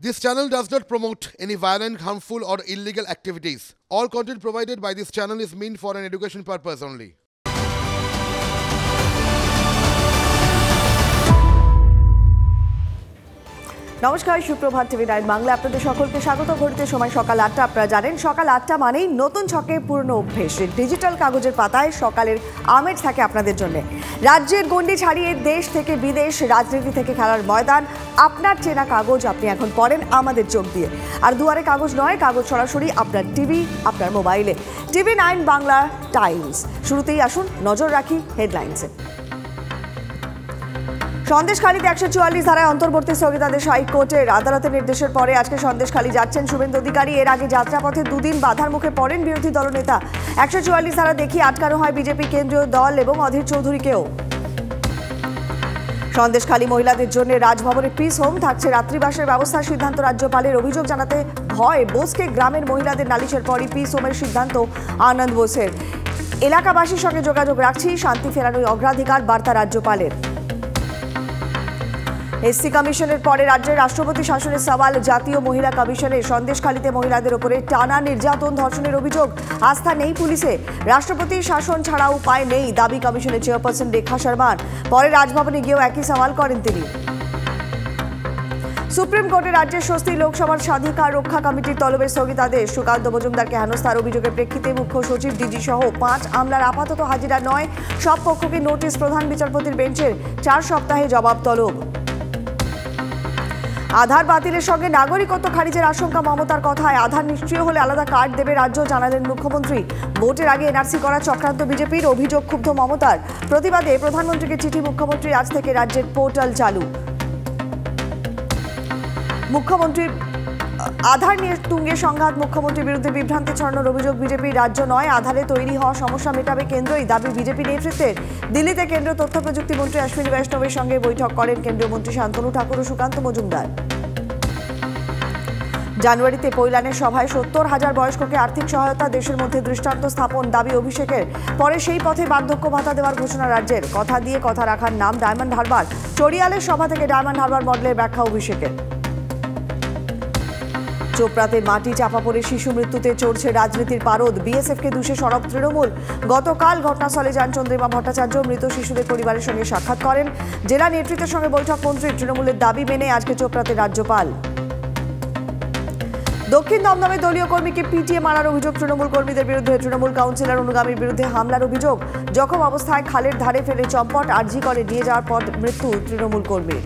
This channel does not promote any violent, harmful, or illegal activities. All content provided by this channel is meant for an education purpose only. নমস্কার, সুপ্রভাত TV 9 Bangla আপনাদের সকলকে স্বাগত। ঘড়িতে সময় সকাল 8টা। আপনারা জানেন সকাল 8টা মানেই নতুন ছকে পুরনো অভ্যেস। ডিজিটাল কাগজের পাতায় সকালের আমেজ থাকে আপনাদের জন্য। রাজ্যের গণ্ডি ছাড়িয়ে দেশ থেকে বিদেশ, রাজনীতি থেকে খেলার ময়দান, আপনার চেনা কাগজ আপনি এখন পড়েন আমাদের চোখ দিয়ে। আর দুয়ারে কাগজ নয়, কাগজ সরাসরি আপনার টিভি, আপনার মোবাইলে। TV 9 Bangla Times. শুরুতেই আসুন নজর রাখি হেডলাইন্সে। সন্দেশখালীতে 144 ধারায় অন্তর্বর্তী স্থগিতাদেশ হাইকোর্টের। আদালতের নির্দেশের পরে আজকে সন্দেশখালী যাচ্ছেন শুভেন্দু অধিকারী। এর আগে যাত্রাপথে দুদিন বাধার মুখে পড়েন বিরোধী দলনেতা। 144 ধারা দেখিয়ে আটকানো হয় বিজেপি কেন্দ্রীয় দল এবং অধীর চৌধুরীকেও। সন্দেশখালী মহিলাদের জন্য রাজভবনে পিস হোম থাকছে, রাত্রিবাসের ব্যবস্থার সিদ্ধান্ত রাজ্যপালের। অভিযোগ জানাতে ভয় বোসকে গ্রামের মহিলাদের নালিশের পরই পিস হোমের সিদ্ধান্ত আনন্দ বোসের। এলাকাবাসীর সঙ্গে যোগাযোগ রাখছি, শান্তি ফেরানোর অগ্রাধিকার বার্তা রাজ্যপালের। এসসি কমিশনের পরে রাজ্যের রাষ্ট্রপতি শাসনের সওয়াল জাতীয় মহিলা কমিশনের। সন্দেশখালীতে মহিলাদের উপরে টানা নির্যাতন ধর্ষণের অভিযোগ। আস্থা নেই পুলিশে, রাষ্ট্রপতি শাসন ছাড়া উপায় নেই দাবি কমিশনের চেয়ারপারসন রেখা শর্মার। পরে রাজভবনে গিয়েও একই সওয়াল করেন তিনি। সুপ্রিম কোর্টে রাজ্যের স্বস্তি, লোকসভার স্বাধিকার রক্ষা কমিটির তলবে স্থগিতাদেশ। সুকান্ত মজুমদারকে হেনস্থার অভিযোগের প্রেক্ষিতে মুখ্য সচিব, ডিজি সহ 5 আমলার আপাতত হাজিরা নয়। সব পক্ষকে নোটিশ প্রধান বিচারপতির বেঞ্চের। 4 সপ্তাহে জবাব তলব। আধার বাতিলের সঙ্গে নাগরিকত্ব খারিজের আশঙ্কা মমতার কথায়। আধার নিষ্ক্রিয় হলে আলাদা কার্ড দেবে রাজ্য, জানালেন মুখ্যমন্ত্রী। ভোটের আগে এনআরসি করা চক্রান্ত বিজেপির, অভিযোগ ক্ষুব্ধ মমতার। প্রতিবাদে প্রধানমন্ত্রীকে চিঠি মুখ্যমন্ত্রী, আজ থেকে রাজ্যের পোর্টাল চালু। মুখ্যমন্ত্রীর আধার নিয়ে তুঙ্গে সংঘাত, মুখ্যমন্ত্রীর বিরুদ্ধে বিভ্রান্তি ছড়ানোর অভিযোগ বিজেপির। রাজ্য নয়, আধারে তৈরি হওয়া সমস্যা মেটাবে কেন্দ্রই, দাবি বিজেপি নেতৃত্বের। দিল্লিতে কেন্দ্রীয় তথ্য প্রযুক্তি মন্ত্রী অশ্বিনী বৈষ্ণবের সঙ্গে বৈঠক করেন কেন্দ্রীয় মন্ত্রী শান্তনু ঠাকুর ও সুকান্ত মজুমদার। জানুয়ারিতে পৈলানের সভায় 70,000 বয়স্ককে আর্থিক সহায়তা, দেশের মধ্যে দৃষ্টান্ত স্থাপন, দাবি অভিষেকের। পরে সেই পথে বার্ধক্য ভাতা দেওয়ার ঘোষণা রাজ্যের। কথা দিয়ে কথা রাখার নাম ডায়মন্ড হারবার। চড়িয়ালের সভা থেকে ডায়মন্ড হারবার মডেলের ব্যাখ্যা অভিষেকের। চোপড়াতে মাটি চাপা পড়ে শিশু মৃত্যুতে চড়ছে রাজনীতির পারদ। বিএসএফকে দোষে সরব তৃণমূল। গতকাল ঘটনাস্থলে যান চন্দ্রিমা ভট্টাচার্য। মৃত শিশুদের পরিবারের সঙ্গে সাক্ষাৎ করেন। জেলা নেতৃত্বের সঙ্গে বৈঠক মন্ত্রীর। তৃণমূলের দাবি মেনে আজকে চোপড়াতে রাজ্যপাল। দক্ষিণ দমদমে দলীয় কর্মীকে পিটিয়ে মারার অভিযোগ তৃণমূল কর্মীদের বিরুদ্ধে। তৃণমূল কাউন্সিলর অনুগামীর বিরুদ্ধে হামলার অভিযোগ। জখম অবস্থায় খালের ধারে ফেলে চম্পট, আরজি করে নিয়ে যাওয়ার পর মৃত্যু তৃণমূল কর্মীর।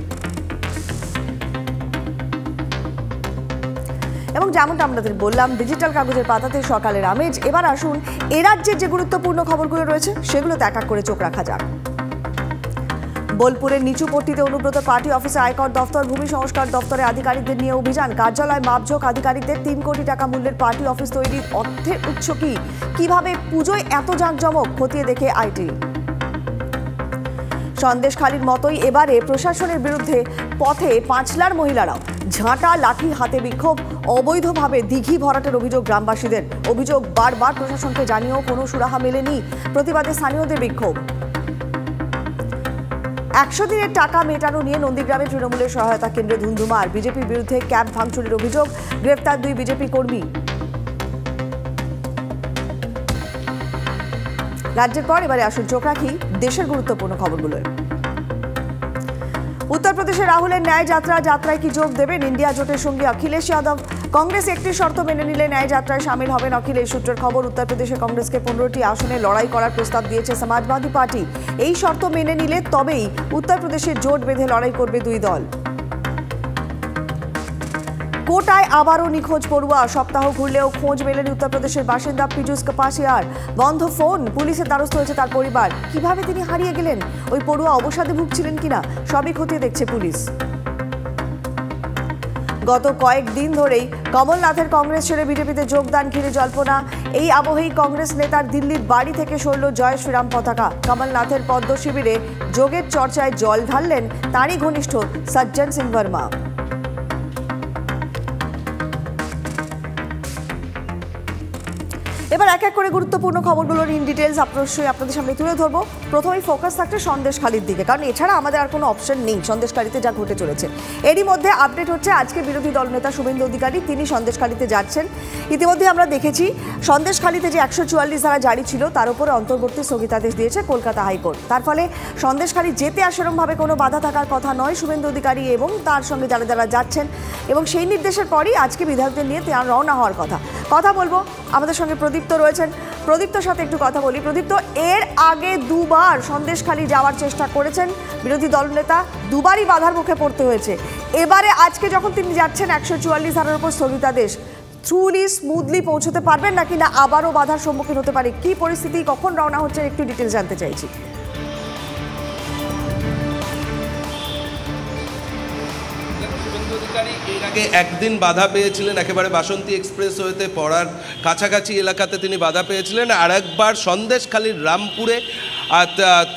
এবং যেমনটা আপনাদের বললাম, ডিজিটাল কাগজের পাতাতে সকালের আমেজ। এবার আসুন এ রাজ্যের যে গুরুত্বপূর্ণ খবরগুলো রয়েছে সেগুলোতে এক এক করে চোখ রাখা যাক। বোলপুরের নিচুপট্টিতে অনুব্রত পার্টি অফিসে আয়কর দফতর, ভূমি সংস্কার দফতরে আধিকারিকদের নিয়ে অভিযান। কার্যালয় মাপঝোঁক, আধিকারিকদের 3 কোটি টাকা মূল্যের পার্টি অফিস তৈরির অর্থের উৎস কি, কিভাবে পুজোয় এত জাঁকজমক, খতিয়ে দেখে আইটি। সন্দেশখালীর মতোই এবারে প্রশাসনের বিরুদ্ধে পথে পাঁচলার মহিলারাও। ঝাঁটা লাঠি হাতে বিক্ষোভ, অবৈধভাবে দিঘি ভরাটের অভিযোগ গ্রামবাসীদের। অভিযোগ বারবার প্রশাসনকে জানিয়েও কোনো সুরাহা মেলেনি। প্রতিবাদে স্থানীয়দের বিক্ষোভ। 100 দিনের টাকা মেটানো নিয়ে নন্দীগ্রামে তৃণমূলের সহায়তা কেন্দ্রে ধুন্ধুমার। বিজেপির বিরুদ্ধে ক্যাম্প ভাঙচুরের অভিযোগ, গ্রেফতার 2 বিজেপি কর্মী। রাজ্যের পর এবারে আসুন চোখ রাখি দেশের গুরুত্বপূর্ণ খবরগুলোয়। উত্তরপ্রদেশে রাহুলের ন্যায় যাত্রায় কি যোগ দেবেন ইন্ডিয়া জোটের সঙ্গে অখিলেশ যাদব? কংগ্রেস একটি শর্ত মেনে নিলে ন্যায় যাত্রায় সামিল হবেন অখিলেশ। সূত্রের খবর, উত্তরপ্রদেশে কংগ্রেসকে 15টি আসনে লড়াই করার প্রস্তাব দিয়েছে সমাজবাদী পার্টি। এই শর্ত মেনে নিলে তবেই উত্তরপ্রদেশে জোট বেঁধে লড়াই করবে 2 দল। কোটায় আবারও নিখোঁজ পড়ুয়া। সপ্তাহ ঘুরলেও খোঁজ মেলেনি উত্তরপ্রদেশের বাসিন্দা পীযূষ কাপাসিয়ার। বন্ধ ফোন, পুলিশের দ্বারস্থ হয়েছে তার পরিবার। কিভাবে তিনি হারিয়ে গেলেন, ওই পড়ুয়া অবসাদে ভুগছিলেন কিনা, সবই খতিয়ে দেখছে পুলিশ। গত কয়েকদিন ধরেই কমলনাথের কংগ্রেস ছেড়ে বিজেপিতে যোগদান ঘিরে জল্পনা। এই আবহেই কংগ্রেস নেতার দিল্লির বাড়ি থেকে সরল জয় শ্রীরাম পতাকা। কমলনাথের পদ্ম শিবিরে যোগের চর্চায় জল ঢাললেন তাঁরই ঘনিষ্ঠ সজ্জন সিং বর্মা। এবার এক এক করে গুরুত্বপূর্ণ খবরগুলোর ইন ডিটেলস আপনাদের সামনে তুলে ধরবো। প্রথমেই ফোকাস থাকছে সন্দেশখালির দিকে, কারণ এছাড়া আমাদের আর কোনো অপশন নেই সন্দেশখালিতে যা ঘটে চলেছে। এরই মধ্যে আপডেট হচ্ছে আজকে বিরোধী দলনেতা শুভেন্দু অধিকারী তিনি সন্দেশখালিতে যাচ্ছেন। ইতিমধ্যে আমরা দেখেছি সন্দেশখালিতে যে 144 ধারা জারি ছিল তার উপরে অন্তর্বর্তী স্থগিতাদেশ দিয়েছে কলকাতা হাইকোর্ট। তার ফলে সন্দেশখালি যেতে সেরকমভাবে কোনো বাধা থাকার কথা নয় শুভেন্দু অধিকারী এবং তার সঙ্গে যারা যারা যাচ্ছেন, এবং সেই নির্দেশের পরই আজকে বিধায়কদের নিয়ে রওনা হওয়ার কথা বলবো। আমাদের সঙ্গে প্রদীপ্ত রয়েছেন, প্রদীপ্তর সাথে একটু কথা বলি। প্রদীপ্ত, এর আগে দুবার সন্দেশখালি যাওয়ার চেষ্টা করেছেন বিরোধী দলনেতা, দুবারই বাধার মুখে পড়তে হয়েছে। এবারে আজকে যখন তিনি যাচ্ছেন 144 ধারার উপর স্থগিতাদেশ, ট্রুলি স্মুথলি পৌঁছতে পারবেন নাকি না আবারও বাধার সম্মুখীন হতে পারে? কি পরিস্থিতি, কখন রওনা হচ্ছে একটু ডিটেলস জানতে চাইছি। এর আগে একদিন বাধা পেয়েছিলেন, একেবারে বাসন্তী এক্সপ্রেস হতে পড়ার কাছাকাছি এলাকাতে তিনি বাধা পেয়েছিলেন। আর একবার সন্দেশখালীর রামপুরে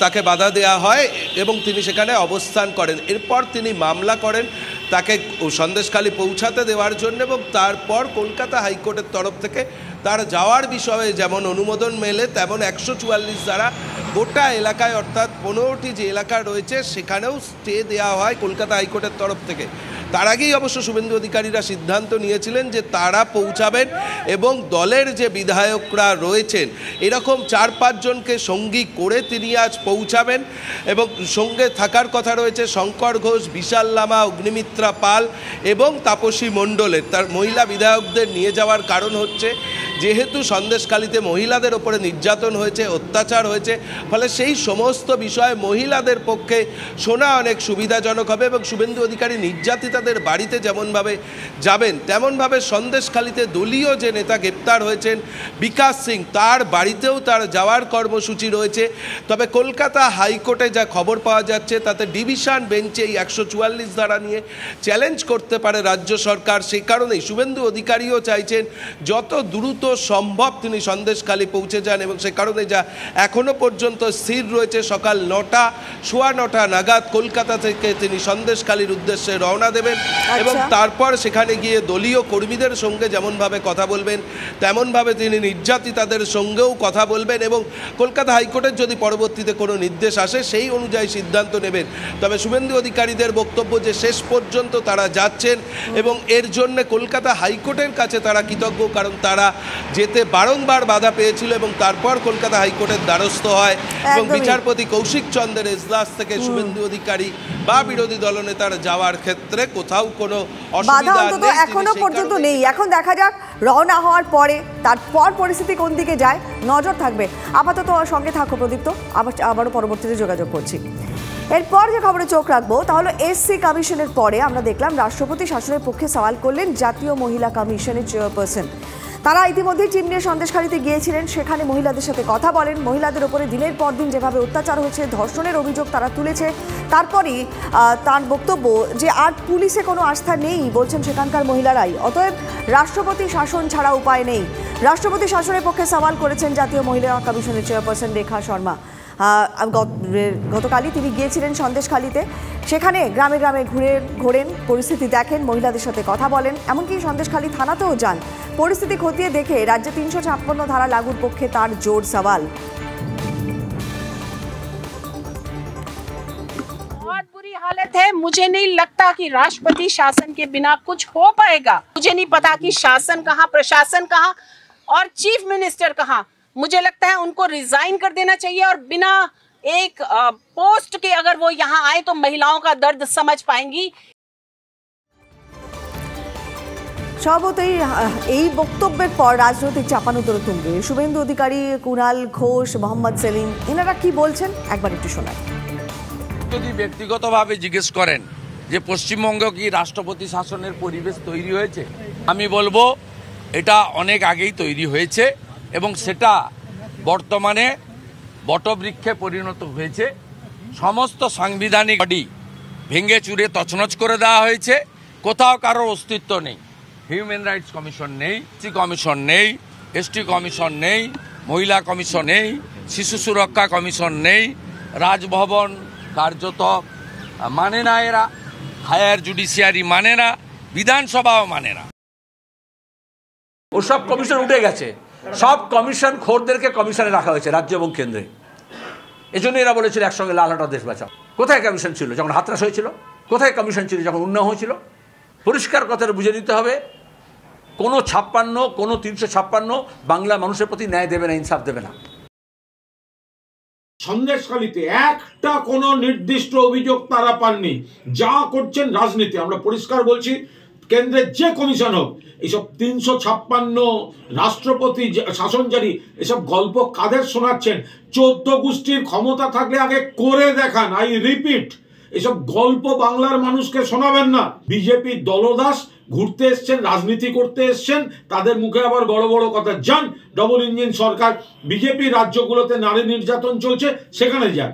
তাকে বাধা দেওয়া হয় এবং তিনি সেখানে অবস্থান করেন। এরপর তিনি মামলা করেন তাকে সন্দেশখালী পৌঁছাতে দেওয়ার জন্য, এবং তারপর কলকাতা হাইকোর্টের তরফ থেকে তার যাওয়ার বিষয়ে যেমন অনুমোদন মেলে, তেমন 144 দ্বারা গোটা এলাকায় অর্থাৎ 15টি যে এলাকা রয়েছে সেখানেও স্টে দেওয়া হয় কলকাতা হাইকোর্টের তরফ থেকে। তার আগেই অবশ্য শুভেন্দু অধিকারীরা সিদ্ধান্ত নিয়েছিলেন যে তারা পৌঁছাবেন এবং দলের যে বিধায়করা রয়েছেন এরকম 4-5 জনকে সঙ্গী করে তিনি আজ পৌঁছাবেন। এবং সঙ্গে থাকার কথা রয়েছে শঙ্কর ঘোষ, বিশাল লামা, অগ্নিমিত্রা পাল এবং তাপসী মণ্ডলের। তার মহিলা বিধায়কদের নিয়ে যাওয়ার কারণ হচ্ছে যেহেতু সন্দেশখালীতে মহিলাদের ওপরে নির্যাতন হয়েছে, অত্যাচার হয়েছে, ফলে সেই সমস্ত বিষয়ে মহিলাদের পক্ষে শোনা অনেক সুবিধাজনক হবে। এবং শুভেন্দু অধিকারী নির্যাতিতাদের বাড়িতে যেমনভাবে যাবেন তেমনভাবে সন্দেশখালীতে দলীয় যে নেতা গ্রেপ্তার হয়েছেন বিকাশ সিং, তার বাড়িতেও তার যাওয়ার কর্মসূচি রয়েছে। তবে কলকাতা হাইকোর্টে যা খবর পাওয়া যাচ্ছে তাতে ডিভিশন বেঞ্চে এই 144 ধারা নিয়ে চ্যালেঞ্জ করতে পারে রাজ্য সরকার। সেই কারণেই শুভেন্দু অধিকারীও চাইছেন যত দ্রুত সম্ভব তিনি সন্দেশখালী পৌঁছে যান, এবং সে কারণে যা এখনো পর্যন্ত স্থির রয়েছে সকাল 9টা নাগাদ কলকাতা থেকে তিনি সন্দেশখালীর উদ্দেশ্যে রওনা দেবেন। এবং তারপর সেখানে গিয়ে দলীয় কর্মীদের সঙ্গে যেমনভাবে কথা বলবেন তেমনভাবে তিনি নির্যাতিতাদের সঙ্গেও কথা বলবেন, এবং কলকাতা হাইকোর্টের যদি পরবর্তীতে কোনো নির্দেশ আসে সেই অনুযায়ী সিদ্ধান্ত নেবেন। তবে শুভেন্দু অধিকারীদের বক্তব্য যে শেষ পর্যন্ত তারা যাচ্ছেন এবং এর জন্য কলকাতা হাইকোর্টের কাছে তারা কৃতজ্ঞ, কারণ তারা যেতে বারংবার বাধা পেয়েছিল এবং তারপর কলকাতা হাইকোর্টের দ্বারস্থ হয় এবং বিচারপতি কৌশিক চন্দ্রের এজলাস থেকে শুভেন্দু অধিকারী বা বিরোধী দলনেতার যাওয়ার ক্ষেত্রে কোথাও কোনো অসুবিধা এখনো পর্যন্ত নেই। এখন দেখা যাক রওনা হওয়ার পরে তারপর পরিস্থিতি কোন দিকে যায়, নজর থাকবে। আপাতত সঙ্গে থাকো প্রদীপ্ত, আবারও পরবর্তীতে যোগাযোগ করছি। এরপর যে খবরে চোখ রাখবো তাহলে এসসি কমিশনের পরে আমরা দেখলাম রাষ্ট্রপতি শাসনের পক্ষে সওয়াল করলেন জাতীয় মহিলা কমিশনের চেয়ারপারসন। তারা ইতিমধ্যেই টিম নিয়ে সন্দেশখালীতে গিয়েছিলেন, সেখানে মহিলাদের সাথে কথা বলেন। মহিলাদের উপরে দিনের পর দিন যেভাবে অত্যাচার হয়েছে, ধর্ষণের অভিযোগ তারা তুলেছে। তারপরই তার বক্তব্য যে আর পুলিশে কোনো আস্থা নেই বলছেন সেখানকার মহিলারাই, অতএব রাষ্ট্রপতি শাসন ছাড়া উপায় নেই। রাষ্ট্রপতি শাসনের পক্ষে সওয়াল করেছেন জাতীয় মহিলা কমিশনের চেয়ারপারসন রেখা শর্মা। গতকালই তিনি গিয়েছিলেন সন্দেশখালীতে, সেখানে গ্রামে গ্রামে ঘোরেন, পরিস্থিতি দেখেন, মহিলাদের সাথে কথা বলেন, এমনকি সন্দেশখালী থানাতেও যান। পরিস্থিতি খতিয়ে দেখে রাজ্যে 356 ধারা লাগুর পক্ষে তার জোর সওয়াল। बहुत बुरी हालत है। मुझे नहीं लगता कि राष्ट्रपति शासन के बिना कुछ हो पाएगा। मुझे नहीं पता कि शासन कहाँ, प्रशासन कहाँ और चीफ मिनिस्टर कहाँ। मुझे लगता है उनको रिजाइन कर देना चाहिए और बिना एक पोस्ट के अगर वो यहाँ आए तो महिलाओं का दर्द समझ पाएंगी। স্বভাবতই এই বক্তব্যের পর রাজনৈতিক চাপানোতর তুঙ্গে শুভেন্দু অধিকারী, কুণাল ঘোষ, মোহাম্মদ সেলিম এনারা কি বলছেন একবার একটু শোনাই। যদি ব্যক্তিগতভাবে জিজ্ঞেস করেন যে পশ্চিমবঙ্গে কি রাষ্ট্রপতি শাসনের পরিবেশ তৈরি হয়েছে, আমি বলবো এটা অনেক আগেই তৈরি হয়েছে এবং সেটা বর্তমানে বটবৃক্ষে পরিণত হয়েছে। সমস্ত সাংবিধানিক বডি ভেঙে চুরে তছনছ করে দেওয়া হয়েছে, কোথাও কারোর অস্তিত্ব নেই। হিউম্যান রাইটস কমিশন নেই, এসসি কমিশন নেই, এসটি কমিশন নেই, মহিলা কমিশন নেই, শিশু সুরক্ষা কমিশন নেই, রাজভবন কার্যত মানে না, এরা হায়ার জুডিশিয়ারি মানে না, বিধানসভাও মানে না। ওসব কমিশন উঠে গেছে। সব কমিশন খোরদেরকে কমিশনে রাখা হয়েছে রাজ্য এবং কেন্দ্রে। এজন্য এরা বলেছিল একসঙ্গে লাল হাটা দেশ বাঁচাও। কোথায় কমিশন ছিল যখন হাতরাস হয়েছিল? কোথায় কমিশন ছিল যখন উন্নয়ন হয়েছিল? পরিষ্কার কথাটা বুঝে নিতে হবে, কোনো 56 কোনো 356 বাংলা মানুষের প্রতি ন্যায় দেবে না, ইনসাফ দেবে না। সন্দেশখালীতে একটা কোনো নির্দিষ্ট অভিযোগ তারা পাননি। যা করছেন রাজনীতি। আমরা পরিষ্কার বলছি, কেন্দ্রের যে কমিশন হোক, এইসব 356 রাষ্ট্রপতি শাসন জারি, এসব গল্প কাদের শোনাচ্ছেন? 14 গোষ্ঠীর ক্ষমতা থাকলে আগে করে দেখান। আই রিপিট, এসব গল্প বাংলার মানুষকে শোনাবেন না। বিজেপি দলদাস ঘুরতে এসছেন, রাজনীতি করতে এসছেন, তাদের মুখে আবার বড় বড় কথা। যান ডবল ইঞ্জিন সরকার, বিজেপি রাজ্যগুলোতে নারী নির্যাতন চলছে, সেখানে যান।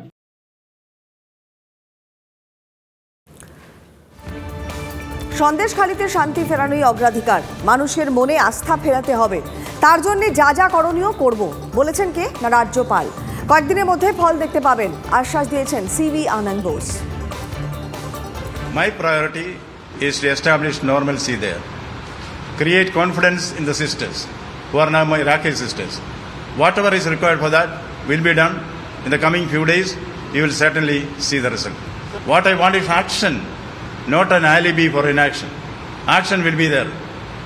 সন্দেশখালীতে শান্তি ফেরানোই অগ্রাধিকার, মানুষের মনে আস্থা ফেরাতে হবে, তার জন্য যা যা করণীয় করব বলেছেন কে? না রাজ্যপাল। কয়েকদিনের মধ্যে ফল দেখতে পাবেন আশ্বাস দিয়েছেন CV Ananda Bose. My priority is to establish normalcy there, create confidence in the sisters who are now my Iraqi sisters. Whatever is required for that will be done. In the coming few days, you will certainly see the result. What I want is action, not an alibi for inaction. Action will be there.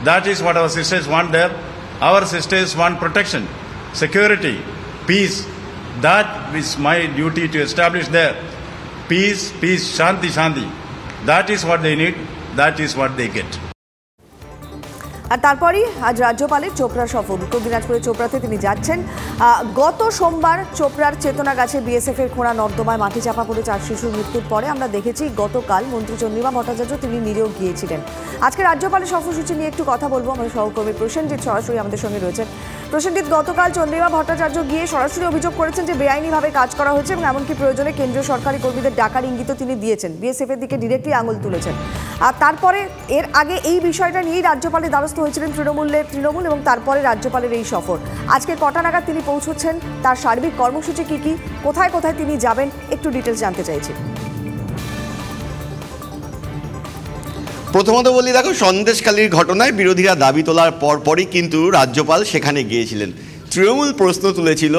That is what our sisters want there. Our sisters want protection, security, peace. That is my duty to establish there. Peace, peace, shanti, shanti. That is what they need. That is what they get. আর তারপরই আজ রাজ্যপালের চোপড়া সফর। উত্তর দিনাজপুরের চোপড়াতে তিনি যাচ্ছেন। গত সোমবার চোপড়ার চেতনা গাছে বিএসএফ এর খোঁড়া নর্দমায় মাটি চাপা পড়ে 4 শিশুর মৃত্যুর পরে আমরা দেখেছি গতকাল মন্ত্রী চন্দ্রিমা ভট্টাচার্য তিনি নিজেও গিয়েছিলেন। আজকে রাজ্যপালের সফরসূচি নিয়ে একটু কথা বলবো। আমাদের সহকর্মী প্রসেনজিৎ সরাসরি আমাদের সঙ্গে রয়েছেন। প্রসেনজিৎ, গতকাল চন্দ্রিমা ভট্টাচার্য গিয়ে সরাসরি অভিযোগ করেছেন যে বেআইনিভাবে কাজ করা হয়েছে এবং এমনকি প্রয়োজনে কেন্দ্রীয় সরকারি কর্মীদের ডাকার ইঙ্গিতও তিনি দিয়েছেন, বিএসএফ এর দিকে ডিরেক্টলি আঙুল তুলেছেন। আর তারপরে এর আগে এই বিষয়টা নিয়েই রাজ্যপালের দ্বারস্থ হয়েছিলেন তৃণমূল এবং তারপরে রাজ্যপালের এই সফর। আজকে কটা নাগাদ তিনি পৌঁছচ্ছেন, তার সার্বিক কর্মসূচি কি কি, কোথায় কোথায় তিনি যাবেন, একটু ডিটেলস জানতে চাইছি। প্রথমত বলি, দেখো, সন্দেশখালীর ঘটনায় বিরোধীরা দাবি তোলার পরপরই কিন্তু রাজ্যপাল সেখানে গিয়েছিলেন। তৃণমূল প্রশ্ন তুলেছিল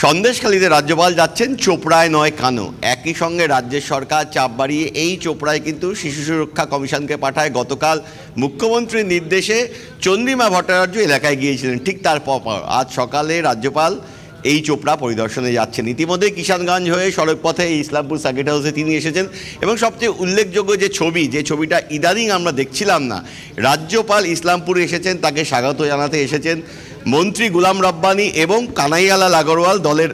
সন্দেশখালীতে রাজ্যপাল যাচ্ছেন, চোপড়ায় নয় কেন? একই সঙ্গে রাজ্যের সরকার চাপ বাড়িয়ে এই চোপড়ায় কিন্তু শিশু সুরক্ষা কমিশনকে পাঠায়। গতকাল মুখ্যমন্ত্রীর নির্দেশে চন্দ্রিমা ভট্টাচার্য এলাকায় গিয়েছিলেন। ঠিক তারপর আজ সকালে রাজ্যপাল এই চোপড়া পরিদর্শনে যাচ্ছেন। ইতিমধ্যে কিষানগঞ্জ হয়ে সড়কপথে ইসলামপুর সার্কিট হাউসে তিনি এসেছেন এবং সবচেয়ে উল্লেখযোগ্য যে ছবিটা ইদানিং আমরা দেখছিলাম না, রাজ্যপাল ইসলামপুরে এসেছেন, তাকে স্বাগত জানাতে এসেছেন মন্ত্রী গুলাম রব্বানী এবং কানাইয়ালাল আগরওয়াল, দলের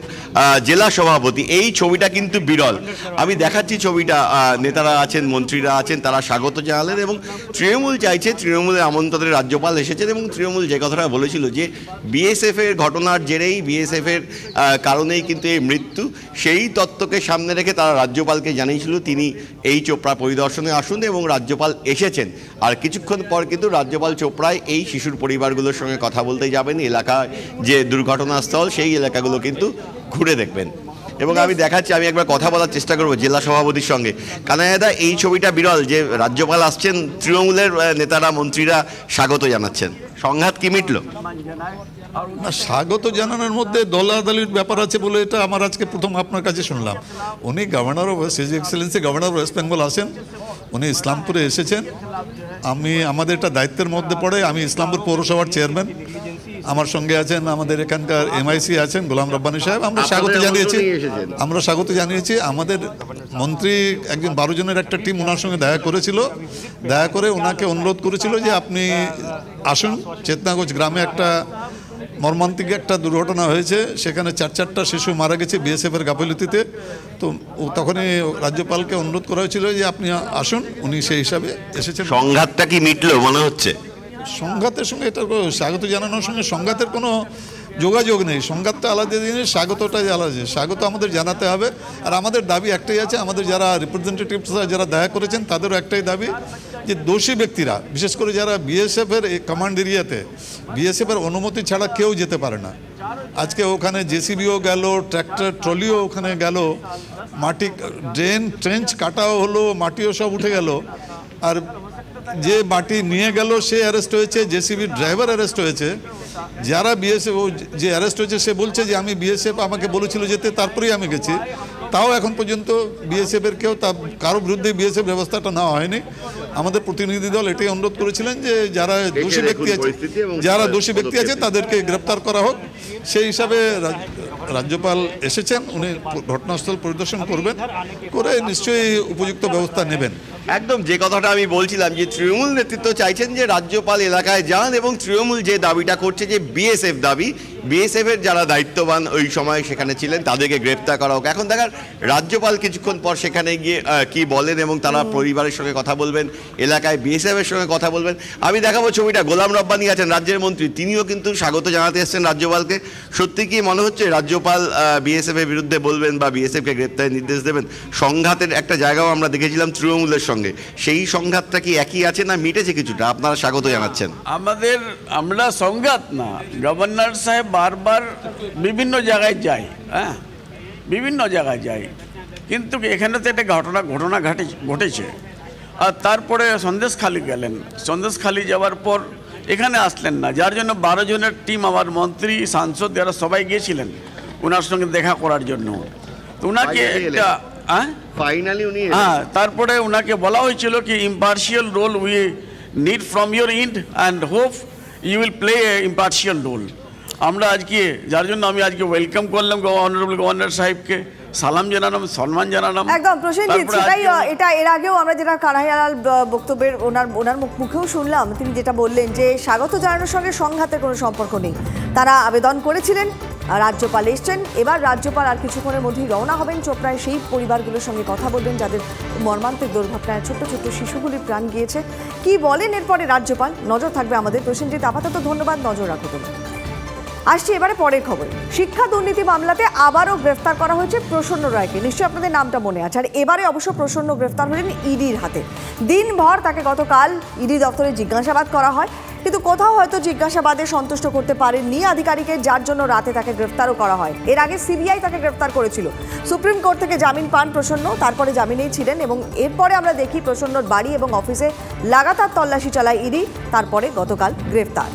জেলা সভাপতি। এই ছবিটা কিন্তু বিরল। আমি দেখাচ্ছি ছবিটা। নেতারা আছেন, মন্ত্রীরা আছেন, তারা স্বাগত জানালেন এবং তৃণমূল চাইছে, তৃণমূলের আমন্ত্রণে রাজ্যপাল এসেছেন এবং তৃণমূল যে কথাটা বলেছিল যে বিএসএফের ঘটনার জেরেই, বিএসএফের কারণেই কিন্তু এই মৃত্যু, সেই তত্ত্বকে সামনে রেখে তারা রাজ্যপালকে জানিয়েছিল তিনি এই চোপড়া পরিদর্শনে আসুন এবং রাজ্যপাল এসেছেন। আর কিছুক্ষণ পর কিন্তু রাজ্যপাল চোপড়ায় এই শিশুর পরিবারগুলোর সঙ্গে কথা বলতে যাবেন। এলাকায় যে দুর্ঘটনাস্থল সেই এলাকাগুলো কিন্তু ঘুরে দেখবেন এবং আমি দেখাচ্ছি, আমি একবার কথা বলার চেষ্টা করব জেলা সভাপতির সঙ্গে। কানাইয়াদা, এই ছবিটা বিরল যে রাজ্যপাল আসছেন, তৃণমূলের নেতারা, মন্ত্রীরা স্বাগত জানাচ্ছেন, সংঘাত কি মিটল? না, স্বাগত জানানোর মধ্যে দলাদলির ব্যাপার আছে বলে এটা আমার আজকে প্রথম আপনার কাছে শুনলাম। উনি governor of his Excellency governor of West Bengal আসেন, উনি ইসলামপুরে এসেছেন। আমাদের এটা দায়িত্বের মধ্যে পড়ে। আমি ইসলামপুর পৌরসভার চেয়ারম্যান, আমার সঙ্গে আছেন আমাদের এখানকার এমআইসি আছেন গোলাম রব্বানী সাহেব। আমরা স্বাগত জানিয়েছি। আমাদের মন্ত্রী একজন 12 জনের একটা টিম ওনার সঙ্গে দেখা করেছিল, দেখা করে ওনাকে অনুরোধ করেছিল যে আপনি আসুন। চেতনাগঞ্জ গ্রামে একটা মর্মান্তিক একটা দুর্ঘটনা হয়েছে, সেখানে 4টা শিশু মারা গেছে বিএসএফের গাফিলতিতে। তো তখনই রাজ্যপালকে অনুরোধ করা হয়েছিল যে আপনি আসুন, উনি সেই হিসাবে এসেছেন। সংঘাতটা কি মিটলো মনে হচ্ছে? সংঘাতের সঙ্গে এটা স্বাগত জানানোর সঙ্গে সংঘাতের কোনো যোগাযোগ নেই। সংঘাতটা আলাদা জিনিস, স্বাগতটাই আলাদা জিনিস। স্বাগত আমাদের জানাতে হবে। আর আমাদের দাবি একটাই আছে, আমাদের যারা রিপ্রেজেন্টেটিভস যারা দেখা করেছেন তাদেরও একটাই দাবি যে দোষী ব্যক্তিরা, বিশেষ করে যারা বিএসএফের এই কমান্ড এরিয়াতে বিএসএফের অনুমতি ছাড়া কেউ যেতে পারে না। আজকে ওখানে জেসিবিও গেল, ট্র্যাক্টর ট্রলিও ওখানে গেল, মাটি ট্রেঞ্চ কাটাও হলো, মাটিও সব উঠে গেল। আর যে মাটি নিয়ে গেল সে অ্যারেস্ট হয়েছে, জেসিবির ড্রাইভার অ্যারেস্ট হয়েছে, যারা বিএসএফ যে অ্যারেস্ট হয়েছে সে বলছে যে আমি বিএসএফ আমাকে বলেছিল যেতে, তারপরেই আমি গেছি। তাও এখন পর্যন্ত বিএসএফের কেউ কারো বিরুদ্ধে বিএসএফ ব্যবস্থাটা নেওয়া হয়নি। আমাদের প্রতিনিধি দল এটাই অনুরোধ করেছিলেন যে যারা দোষী ব্যক্তি আছে তাদেরকে গ্রেপ্তার করা হোক। সেই হিসাবে রাজ্যপাল এসেছেন, উনি ঘটনাস্থল পরিদর্শন করবেন, করে নিশ্চয়ই উপযুক্ত ব্যবস্থা নেবেন। একদম যে কথাটা আমি বলছিলাম যে তৃণমূল নেতৃত্ব চাইছেন যে রাজ্যপাল এলাকায় যান এবং তৃণমূল যে দাবিটা করছে যে বিএসএফ দাবি, বিএসএফের যারা দায়িত্ববান ওই সময় সেখানে ছিলেন তাদেরকে গ্রেপ্তার করা হোক। এখন দেখার রাজ্যপাল কিছুক্ষণ পর সেখানে গিয়ে কি বলেন এবং তারা পরিবারের সঙ্গে কথা বলবেন, এলাকায় বিএসএফের সঙ্গে কথা বলবেন। আমি দেখাবো ছবিটা, গোলাম রব্বানী আছেন রাজ্যের মন্ত্রী, তিনিও কিন্তু স্বাগত জানাতে এসেছেন রাজ্যপালকে। সত্যি কি মনে হচ্ছে রাজ্যপাল বিএসএফের বিরুদ্ধে বলবেন বা বিএসএফকে গ্রেপ্তারের নির্দেশ দেবেন? সংঘাতের একটা জায়গাও আমরা দেখেছিলাম তৃণমূলের সঙ্গে, সেই সংঘাতটা কি একই আছে না মিটেছে কিছুটা? আপনারা স্বাগত জানাচ্ছেন। আমরা সংঘাত না, গভর্নর সাহেব বারবার বিভিন্ন জায়গায় যায়, হ্যাঁ বিভিন্ন জায়গায় যায়, কিন্তু এখানে তো একটা ঘটনা ঘটেছে। আর তারপরে সন্দেশখালি গেলেন, সন্দেশখালি যাওয়ার পর এখানে আসলেন না, যার জন্য 12 জনের টিম, আমার মন্ত্রী সাংসদ যারা সবাই গিয়েছিলেন ওনার সঙ্গে দেখা করার জন্য। তো ওনাকে একটা তারপরে ওনাকে বলা হয়েছিল কি impartial role we need from your end and hope you will play a impartial role. আমরা আজকে যার জন্য আমি আজকে ওয়েলকাম করলাম অনারেবল গভর্নর সাহেবকে, সালাম জানালাম, সম্মান জানালাম। একদম প্রসেনজিৎ, সেটাই এটা এর আগেও আমরা যেটা কানাইয়ালাল বক্তব্যের ওনার মুখেও শুনলাম, তিনি যেটা বললেন যে স্বাগত জানানোর সঙ্গে সংঘাতের কোনো সম্পর্ক নেই। তারা আবেদন করেছিলেন, রাজ্যপাল এসছেন, এবার রাজ্যপাল আর কিছুক্ষণের মধ্যেই রওনা হবেন চোপড়ায়, সেই পরিবারগুলোর সঙ্গে কথা বলবেন যাদের মর্মান্তিক দুর্ঘটনায় ছোট্ট ছোট্ট শিশুগুলির প্রাণ গিয়েছে। কি বলেন এরপরে রাজ্যপাল, নজর থাকবে আমাদের। প্রসেনজিৎ, আপাতত ধন্যবাদ, নজর রাখো তুমি। আসছি এবারে পরের খবর। শিক্ষা দুর্নীতি মামলাতে আবারও গ্রেফতার করা হয়েছে প্রসন্ন রায়কে। নিশ্চয়ই আপনাদের নামটা মনে আছে। আর এবারে অবশ্য প্রসন্ন গ্রেফতার হলেন ইডির হাতে। দিনভর তাকে গতকাল ইডি দপ্তরে জিজ্ঞাসাবাদ করা হয়, কিন্তু কোথাও হয়তো জিজ্ঞাসাবাদে সন্তুষ্ট করতে পারেননি আধিকারিকের, যার জন্য রাতে তাকে গ্রেফতারও করা হয়। এর আগে সিবিআই তাকে গ্রেফতার করেছিল। সুপ্রিম কোর্ট থেকে জামিন পান প্রসন্ন, তারপরে জামিনেই ছিলেন এবং এরপরে আমরা দেখি প্রসন্নর বাড়ি এবং অফিসে লাগাতার তল্লাশি চালায় ইডি, তারপরে গতকাল গ্রেফতার।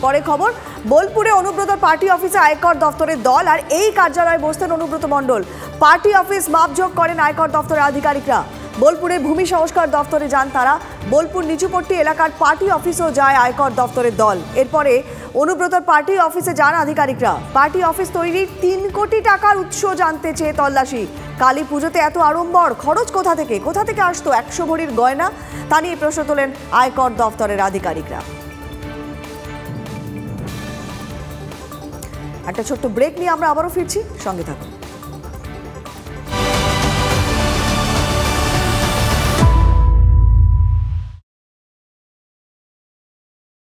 পরে খবর, বোলপুরে অনুব্রতর পার্টি অফিসে আয়কর দপ্তরের দল, আর এই কার্যালয়ে বসতেন অনুব্রত মণ্ডল। পার্টি অফিস মাপযোগ করেন আয়কর দপ্তরের আধিকারিকরা। বোলপুরে ভূমি সংস্কার দপ্তরে যান তারা। বোলপুর নিচুপট্টি এলাকার পার্টি অফিসেও যায় আয়কর দপ্তরের দল। এরপরে অনুব্রতর পার্টি অফিসে যান আধিকারিকরা। পার্টি অফিস তৈরির 3 কোটি টাকার উৎস জানতে চেয়ে তল্লাশি। কালী পুজোতে এত আড়ম্বর, খরচ কোথা থেকে আসতো 100 ভরির গয়না, তা নিয়ে প্রশ্ন তোলেন আয়কর দপ্তরের আধিকারিকরা। একটা ছোট্ট ব্রেক নিয়ে আমরা আবারও ফিরছি, সঙ্গে থাকুন।